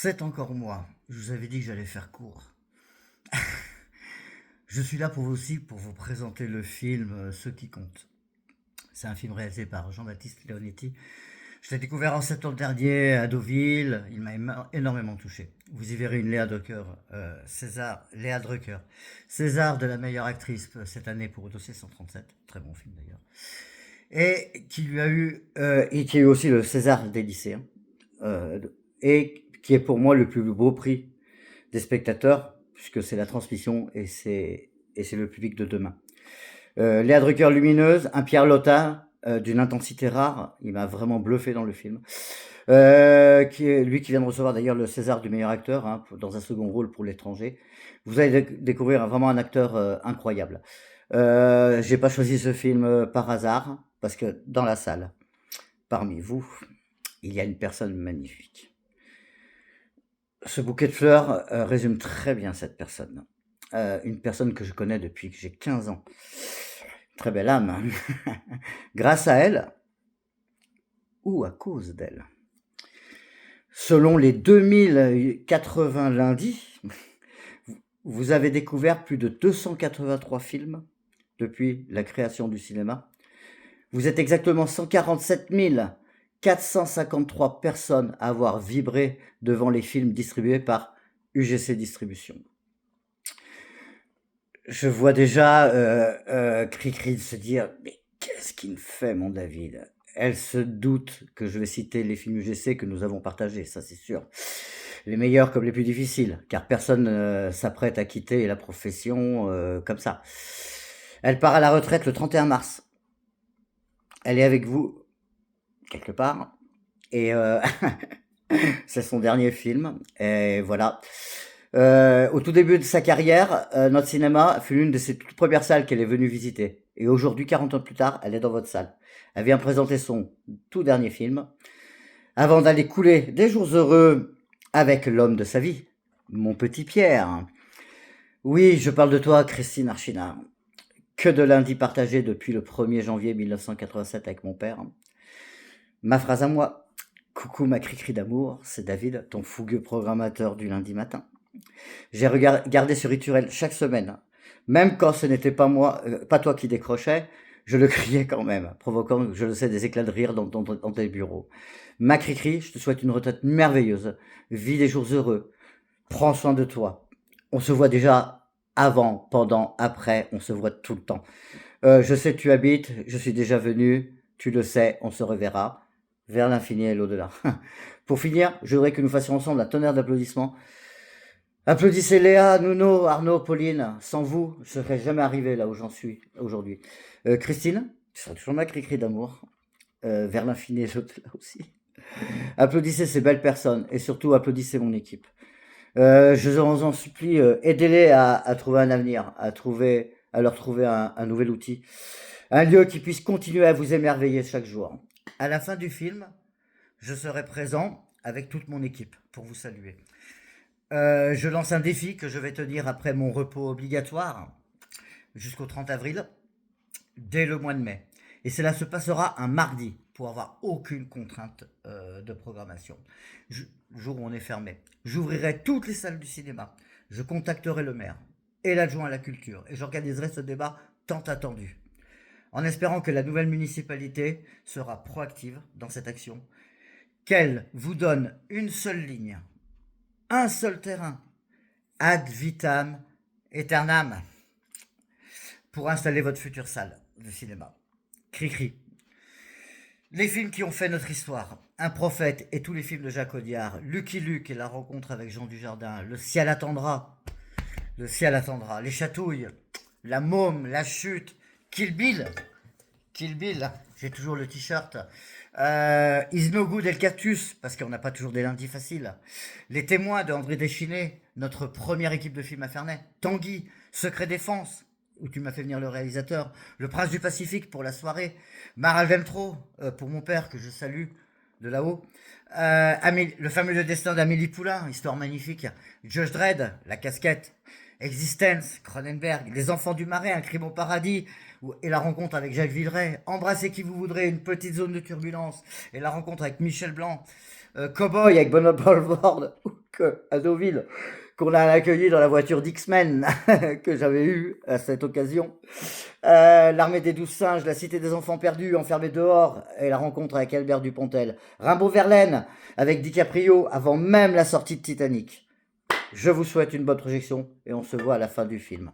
C'est encore moi. Je vous avais dit que j'allais faire court. Je suis là pour vous aussi pour vous présenter le film Ce qui compte. C'est un film réalisé par Jean-Baptiste Leonetti. Je l'ai découvert en septembre dernier à Deauville. Il m'a énormément touché. Vous y verrez une Léa Drucker, César de la meilleure actrice cette année pour Dossier 137, très bon film d'ailleurs, et qui a eu aussi le César des lycéens, euh, et qui est pour moi le plus beau prix des spectateurs, puisque c'est la transmission et c'est le public de demain. Léa Drucker lumineuse, un Pierre Lotin d'une intensité rare, il m'a vraiment bluffé dans le film. Lui qui vient de recevoir d'ailleurs le César du meilleur acteur, hein, dans un second rôle pour l'étranger. Vous allez découvrir vraiment un acteur incroyable. J'ai pas choisi ce film par hasard, parce que dans la salle, parmi vous, il y a une personne magnifique. Ce bouquet de fleurs résume très bien cette personne. Une personne que je connais depuis que j'ai 15 ans. Très belle âme. Grâce à elle, ou à cause d'elle. Selon les 2080 lundis, vous avez découvert plus de 283 films depuis la création du cinéma. Vous êtes exactement 147 453 personnes à avoir vibré devant les films distribués par UGC Distribution. Je vois déjà Cricri se dire « Mais qu'est-ce qu'il me fait, mon David ?» Elle se doute que je vais citer les films UGC que nous avons partagés, ça c'est sûr. Les meilleurs comme les plus difficiles, car personne s'apprête à quitter la profession comme ça. Elle part à la retraite le 31 mars. Elle est avec vous, quelque part, et c'est son dernier film, et voilà. Au tout début de sa carrière, notre cinéma fut l'une de ses toutes premières salles qu'elle est venue visiter. Et aujourd'hui, 40 ans plus tard, elle est dans votre salle. Elle vient présenter son tout dernier film, avant d'aller couler des jours heureux avec l'homme de sa vie, mon petit Pierre. Oui, je parle de toi, Christine Archinard. Que de lundis partagés depuis le 1er janvier 1987 avec mon père. Ma phrase à moi, coucou ma cricri d'amour, c'est David, ton fougueux programmateur du lundi matin. J'ai regardé ce rituel chaque semaine. Même quand ce n'était pas moi, pas toi qui décrochais, je le criais quand même, provoquant, je le sais, des éclats de rire dans tes bureaux. Ma Cricri, je te souhaite une retraite merveilleuse. Vis des jours heureux. Prends soin de toi. On se voit déjà avant, pendant, après, on se voit tout le temps. Je sais que tu habites, je suis déjà venu, tu le sais, on se reverra. Vers l'infini et l'au-delà. Pour finir, je voudrais que nous fassions ensemble un tonnerre d'applaudissements. Applaudissez Léa, Nuno, Arnaud, Pauline. Sans vous, je ne serais jamais arrivé là où j'en suis aujourd'hui. Christine, tu seras toujours ma cri-cri d'amour. Vers l'infini et l'au-delà aussi. Applaudissez ces belles personnes et surtout applaudissez mon équipe. Je vous en supplie, aidez-les à trouver un avenir, à leur trouver un nouvel outil. Un lieu qui puisse continuer à vous émerveiller chaque jour. À la fin du film, je serai présent avec toute mon équipe pour vous saluer. Je lance un défi que je vais tenir après mon repos obligatoire jusqu'au 30 avril, dès le mois de mai. Et cela se passera un mardi pour avoir aucune contrainte de programmation. Jour où on est fermé. J'ouvrirai toutes les salles du cinéma. Je contacterai le maire et l'adjoint à la culture et j'organiserai ce débat tant attendu. En espérant que la nouvelle municipalité sera proactive dans cette action, qu'elle vous donne une seule ligne, un seul terrain, ad vitam aeternam, pour installer votre future salle de cinéma. Cri-cri. Les films qui ont fait notre histoire, Un prophète et tous les films de Jacques Audiard, Lucky Luke et la rencontre avec Jean Dujardin, Le ciel attendra, Les Chatouilles, La Môme, La Chute, Kill Bill, j'ai toujours le t-shirt. Is No Good et le Cactus, parce qu'on n'a pas toujours des lundis faciles. Les Témoins de André Déchiné, notre première équipe de films à Ferney. Tanguy, Secret Défense, où tu m'as fait venir le réalisateur. Le Prince du Pacifique pour la soirée. Maral Veltro, pour mon père, que je salue de là-haut. Le fameux destin d'Amélie Poulain, histoire magnifique. Judge Dredd, La Casquette. Existence, Cronenberg, Les Enfants du Marais, Un crime au paradis, et la rencontre avec Jacques Villeray, Embrassez qui vous voudrez, Une petite zone de turbulence, et la rencontre avec Michel Blanc, Cowboy avec Bonhomme Paul ou que à Deauville, qu'on a accueilli dans la voiture d'X-Men que j'avais eue à cette occasion. L'Armée des Douze Singes, La Cité des Enfants Perdus, Enfermés dehors, et la rencontre avec Albert Dupontel. Rimbaud-Verlaine, avec DiCaprio, avant même la sortie de Titanic. Je vous souhaite une bonne projection et on se voit à la fin du film.